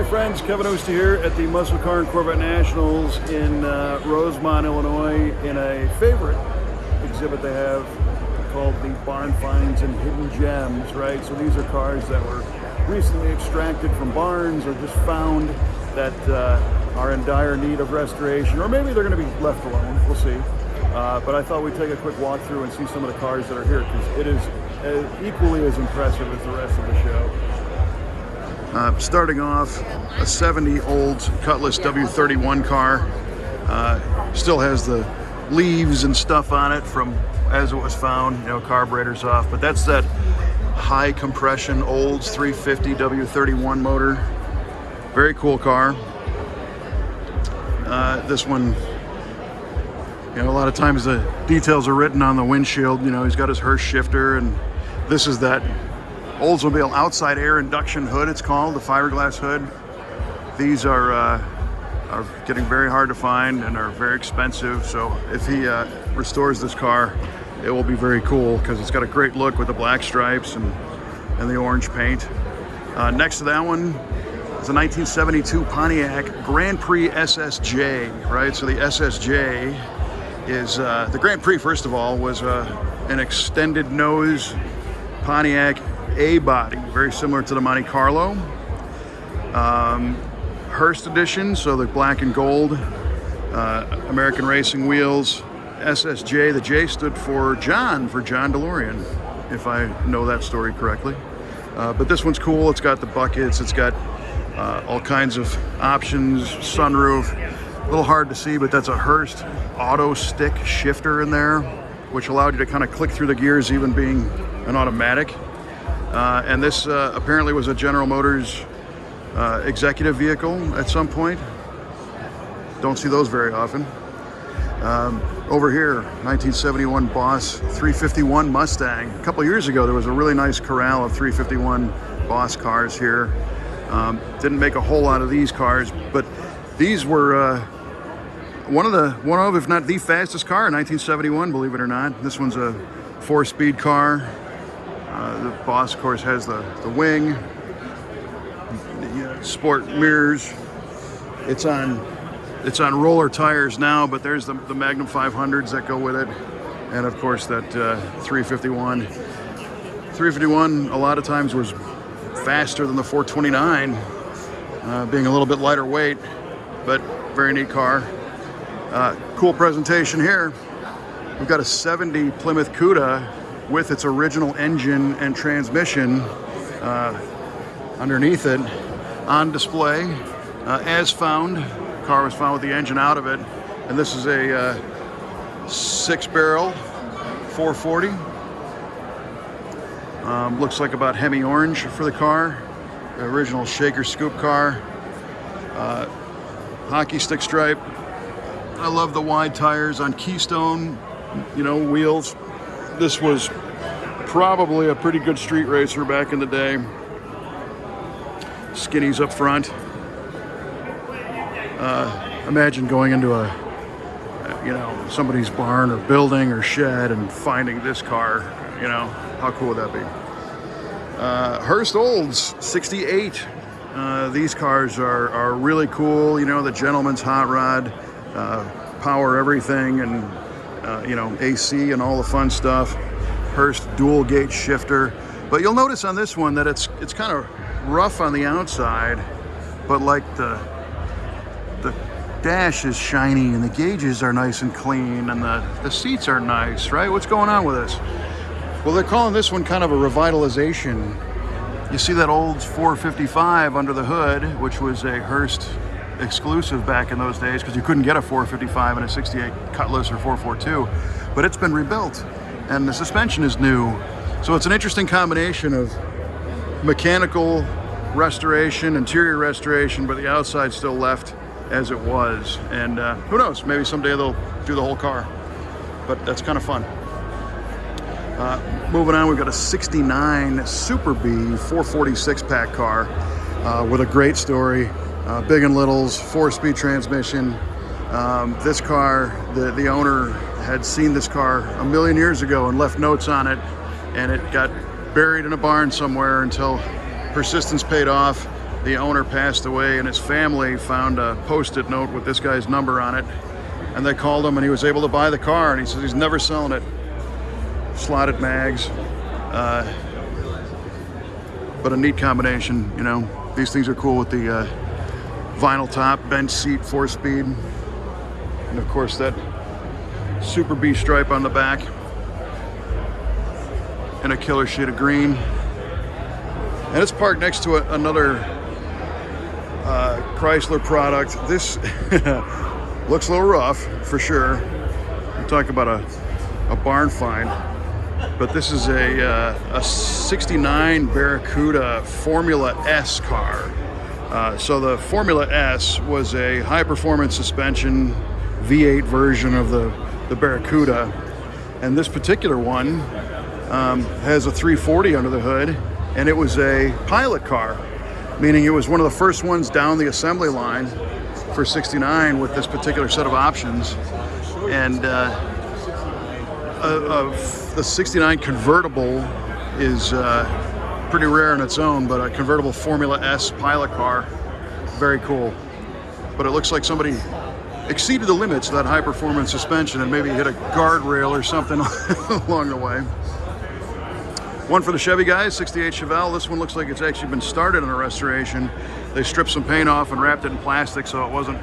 friends, Kevin Oster here at the Muscle Car and Corvette Nationals in Rosemont, Illinois, in a favorite exhibit they have called the Barn Finds and Hidden Gems, right? So these are cars that were recently extracted from barns or just found that are in dire need of restoration, or maybe they're going to be left alone, we'll see. But I thought we'd take a quick walk through and see some of the cars that are here, because it is equally as impressive as the rest of the show. Starting off, a 70 Olds Cutlass W31 car. Still has the leaves and stuff on it from as it was found, you know, carburetor's off, but that's that high compression Olds 350 W31 motor. Very cool car. This one, you know, a lot of times the details are written on the windshield. You know, he's got his Hurst shifter, and this is that Oldsmobile outside air induction hood, it's called, the fiberglass hood. These are getting very hard to find and are very expensive. So if he restores this car, it will be very cool, because it's got a great look with the black stripes and the orange paint. Next to that one is a 1972 Pontiac Grand Prix SSJ, right? So the SSJ is, the Grand Prix, first of all, was an extended nose Pontiac A-body, very similar to the Monte Carlo. Hearst edition, so the black and gold, American racing wheels. SSJ, the J stood for John DeLorean, if I know that story correctly. But this one's cool. It's got the buckets, it's got all kinds of options, sunroof. A little hard to see, but that's a Hearst auto stick shifter in there, which allowed you to kind of click through the gears, even being an automatic. And this apparently was a General Motors executive vehicle at some point. Don't see those very often. Over here, 1971 Boss 351 Mustang. A couple years ago, there was a really nice corral of 351 Boss cars here. Didn't make a whole lot of these cars, but these were one of, if not the fastest car in 1971, believe it or not. This one's a 4-speed car. The Boss, of course, has the wing, the sport mirrors. It's on roller tires now, but there's the Magnum 500s that go with it, and of course that 351. 351 a lot of times was faster than the 429, being a little bit lighter weight, but very neat car. Cool presentation here. We've got a 70 Plymouth Cuda with its original engine and transmission underneath it on display, as found. Car was found with the engine out of it, and this is a 6-barrel 440. Looks like about Hemi orange for the car. The original shaker scoop car. Hockey stick stripe. I love the wide tires on Keystone, you know, wheels. This was probably a pretty good street racer back in the day. Skinnies up front. Imagine going into somebody's barn or building or shed and finding this car. You know, how cool would that be? Hearst Olds 68. These cars are really cool. You know, the gentleman's hot rod, power everything, and AC and all the fun stuff. Hearst dual gauge shifter. But you'll notice on this one that it's kind of rough on the outside, but like the dash is shiny and the gauges are nice and clean and the seats are nice, right? What's going on with this? Well, they're calling this one kind of a revitalization. You see that Olds 455 under the hood, which was a Hearst exclusive back in those days, because you couldn't get a 455 in a 68 Cutlass or 442, but it's been rebuilt and the suspension is new. So it's an interesting combination of mechanical restoration, interior restoration, but the outside still left as it was. And who knows, maybe someday they'll do the whole car, but that's kind of fun. Moving on, we've got a 69 Super B 446 pack car with a great story. Big and littles, 4-speed transmission. This car, the owner had seen this car a million years ago and left notes on it, and it got buried in a barn somewhere until persistence paid off. the owner passed away and his family found a post-it note with this guy's number on it, and they called him and he was able to buy the car, and he says he's never selling it. Slotted mags, but a neat combination, you know. These things are cool with the vinyl top, bench seat, 4-speed, and of course that Super B stripe on the back, and a killer shade of green. And it's parked next to another Chrysler product. This looks a little rough for sure. We're talking about a barn find, but this is a 69 Barracuda Formula S car. So the Formula S was a high-performance suspension V8 version of the Barracuda, and this particular one has a 340 under the hood, and it was a pilot car, meaning it was one of the first ones down the assembly line for 69 with this particular set of options. And the 69 convertible is pretty rare in its own, but a convertible Formula S pilot car, very cool. But it looks like somebody exceeded the limits of that high-performance suspension and maybe hit a guardrail or something along the way. One for the Chevy Guys, 68 Chevelle. This one looks like it's actually been started in a restoration. They stripped some paint off and wrapped it in plastic so it wasn't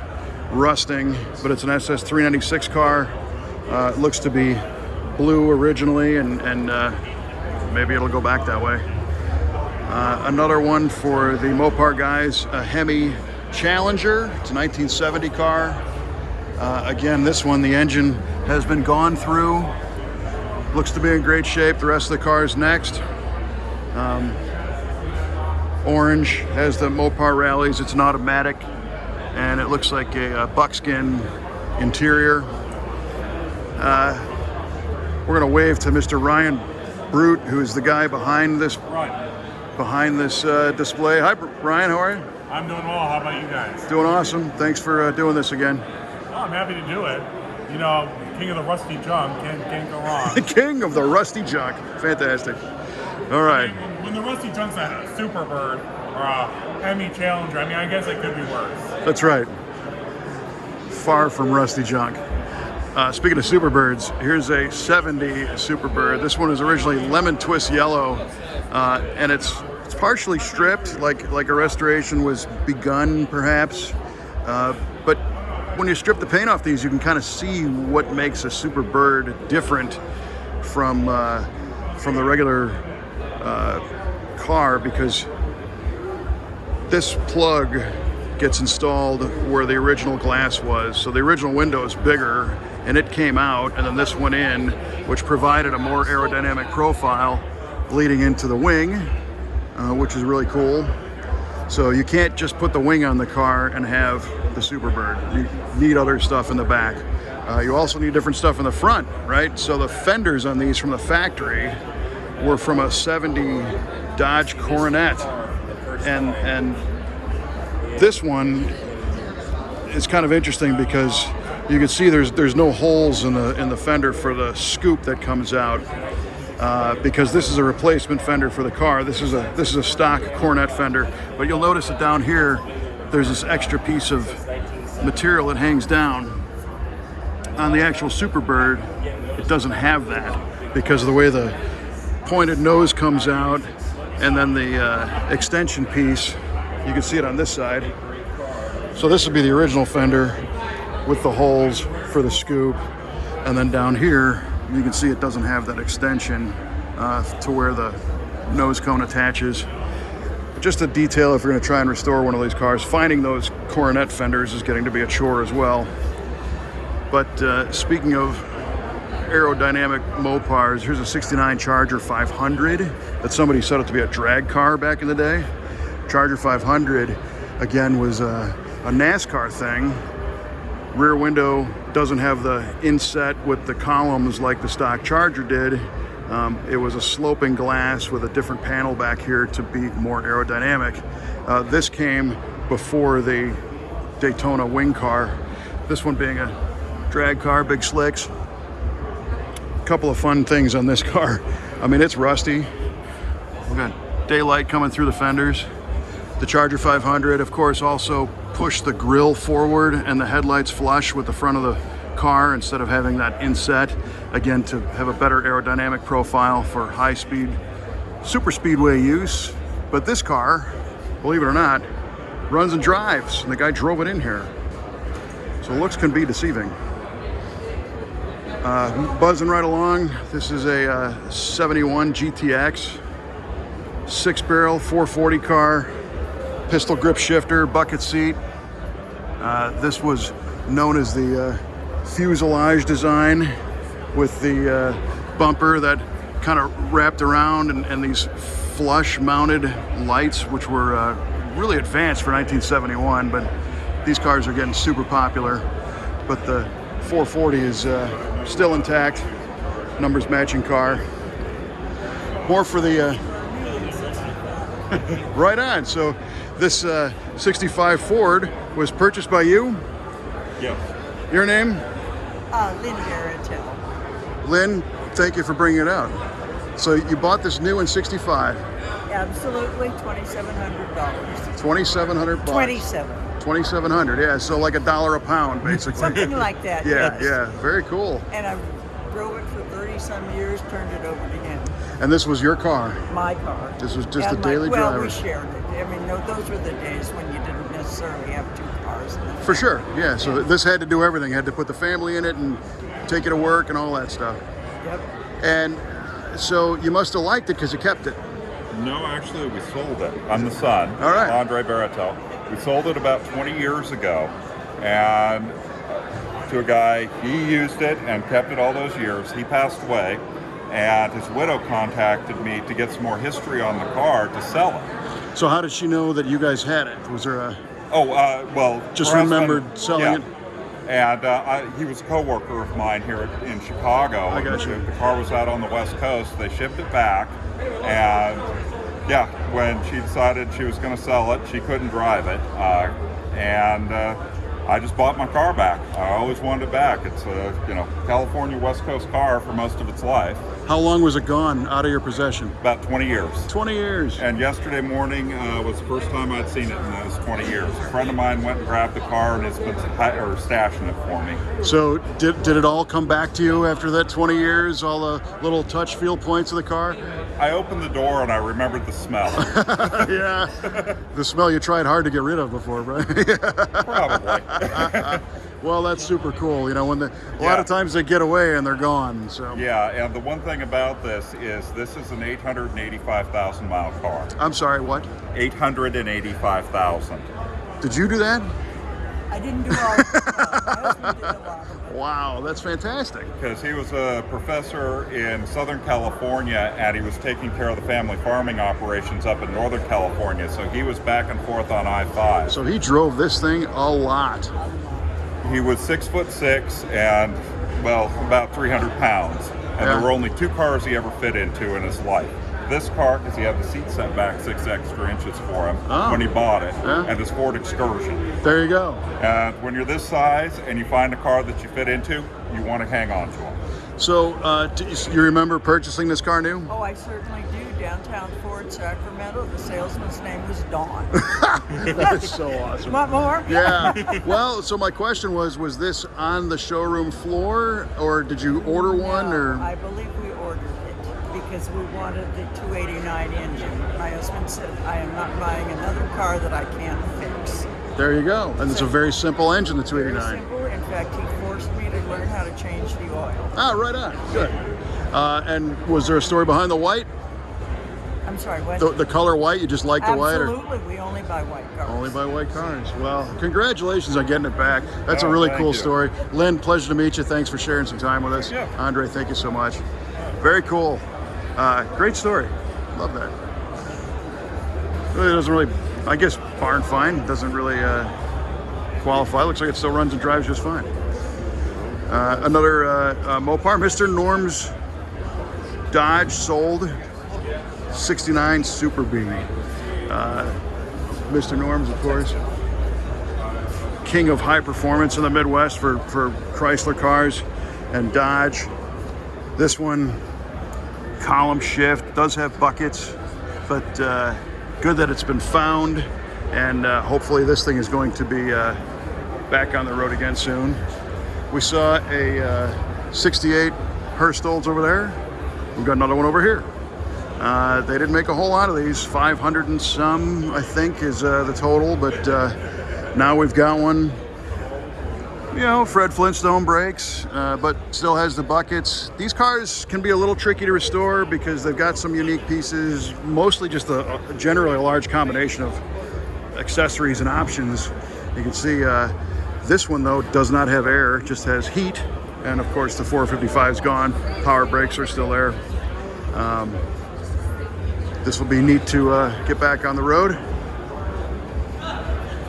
rusting, but it's an SS 396 car. It looks to be blue originally, and maybe it'll go back that way. Another one for the Mopar guys, a Hemi Challenger. It's a 1970 car. Again, this one, the engine has been gone through. Looks to be in great shape. The rest of the car is next. Orange has the Mopar rallies. It's an automatic, and it looks like a buckskin interior. We're gonna wave to Mr. Ryan Brutt, who is the guy behind this display. Hi, Ryan. How are you? I'm doing well. How about you guys? Doing awesome. Thanks for doing this again. Oh, I'm happy to do it. You know, king of the rusty junk, can't go wrong. The king of the rusty junk. Fantastic. All right. When the rusty junk's a Superbird or a Hemi Challenger, I mean, I guess it could be worse. That's right. Far from rusty junk. Speaking of Superbirds, here's a 70 Superbird. This one is originally lemon twist yellow, and it's partially stripped, like a restoration was begun, perhaps. But when you strip the paint off these, you can kind of see what makes a Superbird different from the regular car, because this plug gets installed where the original glass was. So the original window is bigger, and it came out, and then this went in, which provided a more aerodynamic profile leading into the wing, which is really cool. So you can't just put the wing on the car and have the Superbird. You need other stuff in the back. You also need different stuff in the front, right? So the fenders on these from the factory were from a 70 Dodge Coronet, and this one is kind of interesting because you can see there's no holes in the fender for the scoop that comes out, because this is a replacement fender for the car. This is a stock Coronet fender, but you'll notice that down here there's this extra piece of material that hangs down. On the actual Superbird, it doesn't have that because of the way the pointed nose comes out, and then the extension piece, you can see it on this side. So this would be the original fender with the holes for the scoop, and then down here you can see it doesn't have that extension to where the nose cone attaches. Just a detail if you're going to try and restore one of these cars. Finding those Coronet fenders is getting to be a chore as well. But speaking of aerodynamic Mopars, here's a 69 Charger 500 that somebody set up to be a drag car back in the day. Charger 500, again, was a NASCAR thing. Rear window doesn't have the inset with the columns like the stock Charger did. It was a sloping glass with a different panel back here to be more aerodynamic. This came before the Daytona wing car. This one being a drag car, big slicks. A couple of fun things on this car. I mean, it's rusty. We've got daylight coming through the fenders. The Charger 500, of course, also pushed the grille forward and the headlights flush with the front of the car instead of having that inset, again to have a better aerodynamic profile for high-speed super speedway use. But this car, believe it or not, runs and drives, and the guy drove it in here, so looks can be deceiving. Buzzing right along, this is a 71 GTX 6-barrel 440 car, pistol grip shifter, bucket seat. This was known as the fuselage design, with the bumper that kind of wrapped around and these flush mounted lights, which were really advanced for 1971, but these cars are getting super popular. But the 440 is still intact, numbers matching car. More for the right on. So this 65 Ford was purchased by you? Yes. Your name? Lynn Garrettel. Lynn, thank you for bringing it out. So you bought this new in 65. Absolutely, $2,700. 2,700 bucks. 2,700, yeah. So like $1 a pound, basically. Something like that. Yeah, yes. yeah. Very cool. And I drove it for 30-some years, turned it over to him. And this was your car. My car. This was just And a daily well, driver. we shared it. I mean, those were the days when you didn't necessarily have two cars. For sure, yeah. So this had to do everything. Had to put the family in it and take it to work and all that stuff. Yep. And so you must have liked it because you kept it. No, actually, we sold it. I'm the son, All right. Andre Barracuda. We sold it about 20 years ago, and to a guy, he used it and kept it all those years. He passed away, and his widow contacted me to get some more history on the car to sell it. So how did she know that you guys had it? Was there a... Well, Just her husband- remembered selling it? And he was a coworker of mine here in Chicago. I got you. The car was out on the West Coast. They shipped it back, and yeah, when she decided she was going to sell it, she couldn't drive it, and I just bought my car back. I always wanted it back. It's a California West Coast car for most of its life. How long was it gone out of your possession? About 20 years. 20 years. And yesterday morning was the first time I'd seen it in those 20 years. A friend of mine went and grabbed the car and has been stashing it for me. So did it all come back to you after that 20 years? All the little touch feel points of the car? I opened the door and I remembered the smell. Yeah. The smell you tried hard to get rid of before, right? Probably. Well, that's super cool. You know, when a lot of times they get away and they're gone. So Yeah, and the one thing about this is an 885,000 mile car. I'm sorry, what? 885,000. Did you do that? I didn't do all of it. My husband did a lot of it. Wow, that's fantastic. Because he was a professor in Southern California and he was taking care of the family farming operations up in Northern California. So he was back and forth on I-5. So he drove this thing a lot. He was 6'6" and, well, about 300 pounds. And Yeah. there were only two cars he ever fit into in his life. This car, because he had the seat set back 6 extra inches for him when he bought it, Yeah. and this Ford Excursion. There you go. And when you're this size and you find a car that you fit into, you want to hang on to them. So do you remember purchasing this car new? Oh, I certainly do. Downtown Ford, Sacramento. The salesman's name was Don. That's so awesome. Want more? Yeah. Well, so my question was this on the showroom floor, or did you order one, No, or? I believe we ordered it because we wanted the 289 engine. My husband said, I am not buying another car that I can't fix. There you go. And it's a very simple engine, the Very 289. simple. In fact, he forced me to learn how to change the oil. Ah, right on. Good. And was there a story behind the white? I'm sorry, what? The color white? You just like the white, or? Absolutely. We only buy white cars. Only by white cars. Well, congratulations on getting it back. That's a Oh, really thank cool you. story. Lynn, pleasure to meet you. Thanks for sharing some time with us. Yeah. Andre, thank you so much. Very cool. Great story. Love that. Really doesn't really, I guess barn find doesn't really qualify. Looks like it still runs and drives just fine. Another Mopar, Mr. Norm's Dodge sold. 69 Superbird. Mr. Norm's, of course, king of high performance in the Midwest for Chrysler cars and Dodge. This one, column shift, does have buckets, but good that it's been found. and hopefully this thing is going to be back on the road again soon. We saw a 68 Hearst Olds over there. We've got another one over here. They didn't make a whole lot of these. 500 and some, I think, is the total, but now we've got one. You know, Fred Flintstone brakes, but still has the buckets. These cars can be a little tricky to restore because they've got some unique pieces, mostly just generally a large combination of accessories and options. You can see this one, though, does not have air, just has heat. And of course, the 455 is gone. Power brakes are still there. This will be neat to get back on the road.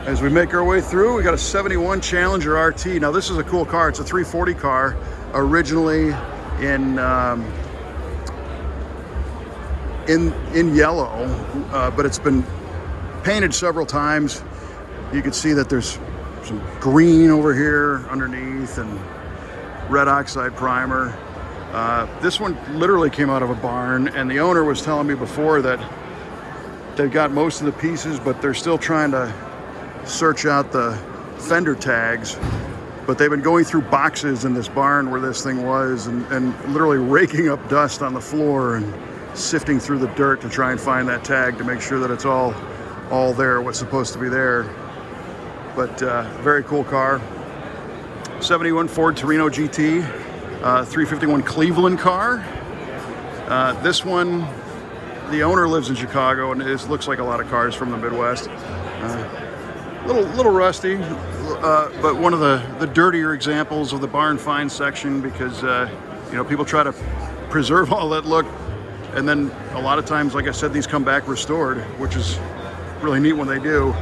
As we make our way through, we got a 71 Challenger RT. Now this is a cool car. It's a 340 car, originally in yellow, but it's been painted several times. You can see that there's some green over here underneath and red oxide primer. This one literally came out of a barn, and the owner was telling me before that they've got most of the pieces, but they're still trying to search out the fender tags. But they've been going through boxes in this barn where this thing was and literally raking up dust on the floor and sifting through the dirt to try and find that tag to make sure that it's all there, what's supposed to be there. But very cool car. 71 Ford Torino GT, 351 Cleveland car. This one, the owner lives in Chicago, and it looks like a lot of cars from the Midwest. Little rusty, but one of the dirtier examples of the barn find section, because you know, people try to preserve all that look, and then a lot of times, like I said, these come back restored, which is really neat when they do.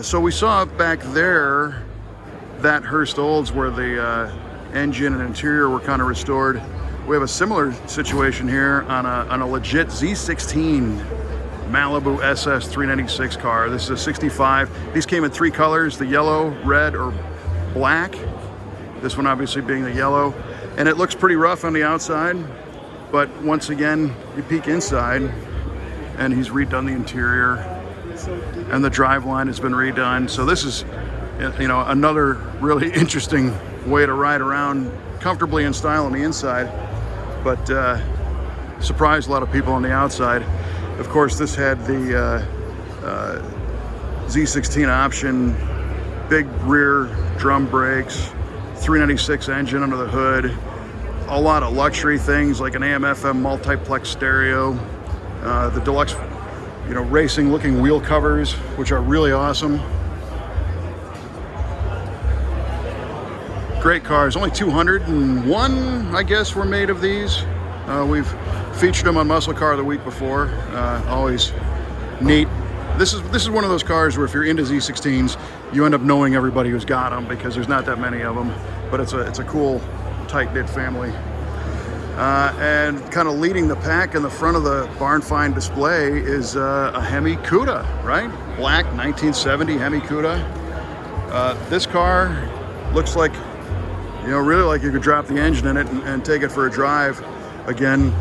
So we saw back there that Hearst Olds where the engine and interior were kind of restored. We have a similar situation here on a legit Z16 Malibu SS 396 car. This is a 65. These came in 3 colors, the yellow, red, or black. This one obviously being the yellow. And it looks pretty rough on the outside, but once again, you peek inside and he's redone the interior and the driveline has been redone. So this is, you know, another really interesting way to ride around comfortably in style on the inside, but surprised a lot of people on the outside. Of course, this had the Z16 option, big rear drum brakes, 396 engine under the hood, a lot of luxury things like an AM/FM multiplex stereo, the deluxe, you know, racing looking wheel covers, which are really awesome. Great cars. Only 201, I guess, were made of these. We've featured them on Muscle Car the week before. Always neat. This is one of those cars where if you're into Z16s, you end up knowing everybody who's got them because there's not that many of them. But it's a cool, tight-knit family. And kind of leading the pack in the front of the barn find display is a Hemi Cuda, right? Black 1970 Hemi Cuda. This car looks like, you know, really like you could drop the engine in it and take it for a drive. Again,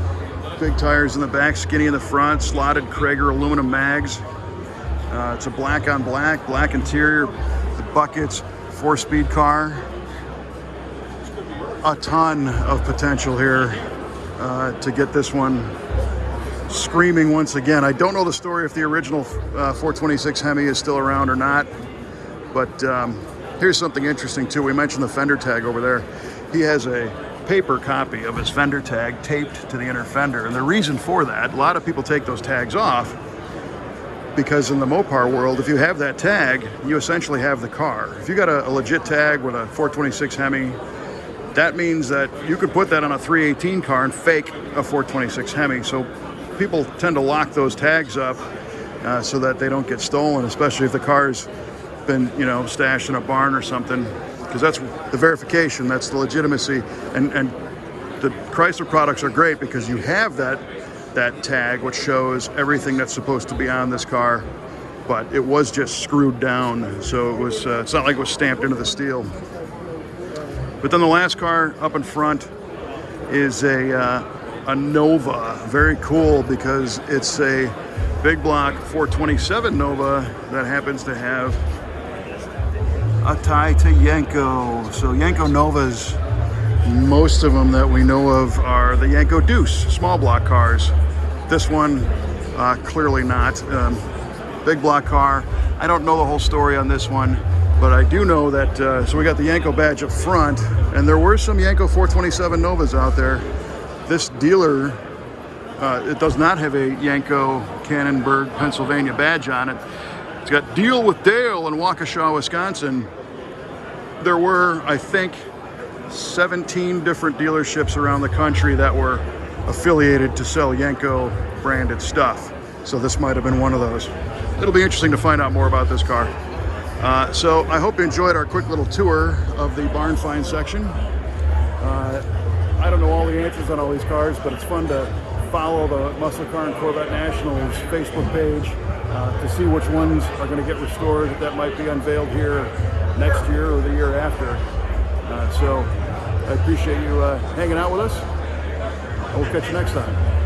big tires in the back, skinny in the front, slotted Krager aluminum mags. It's a black on black, black interior, the buckets, 4-speed car. A ton of potential here to get this one screaming once again. I don't know the story if the original 426 Hemi is still around or not, but here's something interesting too. We mentioned the fender tag over there. He has a paper copy of his fender tag taped to the inner fender, and the reason for that, a lot of people take those tags off because in the Mopar world, if you have that tag, you essentially have the car. If you got a legit tag with a 426 Hemi, that means that you could put that on a 318 car and fake a 426 Hemi. So people tend to lock those tags up so that they don't get stolen, especially if the car's been, you know, stashed in a barn or something, because that's the verification, that's the legitimacy. And the Chrysler products are great because you have that tag which shows everything that's supposed to be on this car, but it was just screwed down, so it was it's not like it was stamped into the steel. But then the last car up in front is a Nova. Very cool because it's a big block 427 Nova that happens to have a tie to Yenko. So Yenko Novas, most of them that we know of are the Yenko Deuce, small block cars. This one, clearly not. Big block car. I don't know the whole story on this one, but I do know that, so we got the Yenko badge up front, and there were some Yenko 427 Novas out there. This dealer, it does not have a Yenko Cannonburg, Pennsylvania badge on it. It's got Deal with Dale in Waukesha, Wisconsin. There were, I think, 17 different dealerships around the country that were affiliated to sell Yenko branded stuff. So this might have been one of those. It'll be interesting to find out more about this car. So I hope you enjoyed our quick little tour of the barn find section. I don't know all the answers on all these cars, but it's fun to follow the Muscle Car and Corvette Nationals Facebook page to see which ones are going to get restored that might be unveiled here next year or the year after. So I appreciate you hanging out with us, and we'll catch you next time.